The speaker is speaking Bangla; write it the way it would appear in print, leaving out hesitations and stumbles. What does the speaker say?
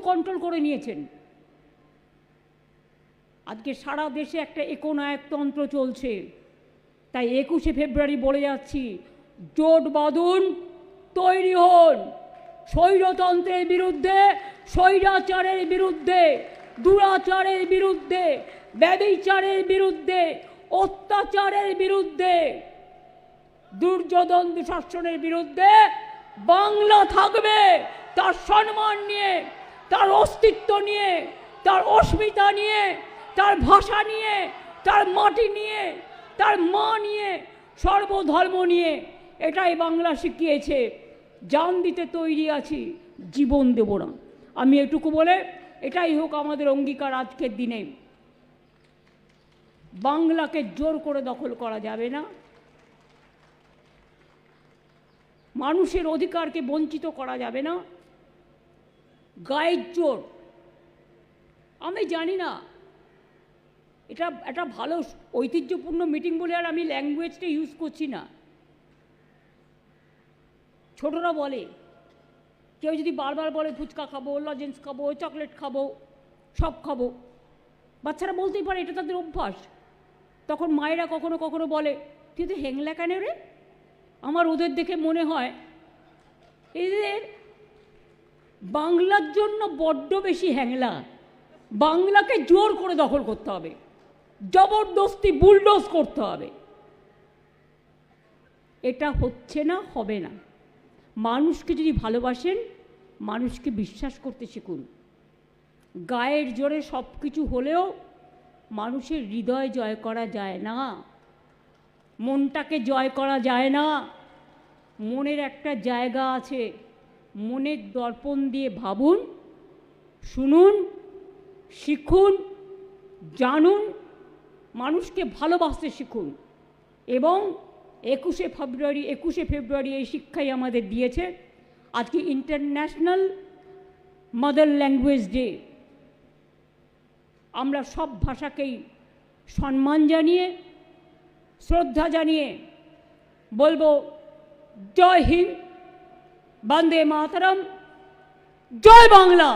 কন্ট্রোল করে নিয়েছেন। আজকে সারা দেশে একটা একনায়কতন্ত্র চলছে। তাই 21শে ফেব্রুয়ারি বলে যাচ্ছি, জোট বাঁধুন, তৈরি হন স্বৈরতন্ত্রের বিরুদ্ধে, স্বৈরাচারের বিরুদ্ধে, দুরাচারের বিরুদ্ধে, ব্যভিচারের বিরুদ্ধে, অত্যাচারের বিরুদ্ধে, দুর্যোধন দুঃশাসনের বিরুদ্ধে। বাংলা থাকবে তার সম্মান নিয়ে, তার অস্তিত্ব নিয়ে, তার অস্মিতা নিয়ে, তার ভাষা নিয়ে, তার মাটি নিয়ে, তার মা নিয়ে, সর্বধর্ম নিয়ে। এটাই বাংলা শিখিয়েছে। জান দিতে তৈরি আছি, জীবন দেব না। আমি এটুকু বলে, এটাই হোক আমাদের অঙ্গীকার আজকের দিনে। বাংলাকে জোর করে দখল করা যাবে না, মানুষের অধিকারকে বঞ্চিত করা যাবে না। গায়ের জোর, আমি জানি না এটা একটা ভালো ঐতিহ্যপূর্ণ মিটিং বলে আর আমি ল্যাঙ্গুয়েজটা ইউজ করছি না। ছোটরা বলে, কেউ যদি বারবার বলে ফুচকা খাবো, লজেন্স খাবো, চকলেট খাবো, সব খাবো, বাচ্চারা বলতেই পারে, এটা তাদের অভ্যাস। তখন মায়েরা কখনো কখনো বলে, তুই তো হ্যাংলা কেন রে? আমার ওদের দেখে মনে হয় এদের বাংলার জন্য বড্ড বেশি হ্যাংলা। বাংলাকে জোর করে দখল করতে হবে, জবরদস্তি বুলডোজ করতে হবে। এটা হচ্ছে না, হবে না। মানুষকে যদি ভালোবাসেন, মানুষকে বিশ্বাস করতে শিখুন। গায়ের জোরে সব কিছু হলেও মানুষের হৃদয় জয় করা যায় না, মনটাকে জয় করা যায় না। মনের একটা জায়গা আছে, মনের দর্পণ দিয়ে ভাবুন, শুনুন, শিখুন, জানুন, মানুষকে ভালোবাসতে শিখুন। এবং 21শে ফেব্রুয়ারি এই শিক্ষাই আমাদের দিয়েছে। আজকে ইন্টারন্যাশনাল মাদার ল্যাঙ্গুয়েজ ডে। আমরা সব ভাষাকেই সম্মান জানিয়ে, শ্রদ্ধা জানিয়ে বলবো, জয় হিন্দ, বন্দে মাতরম, জয় বাংলা।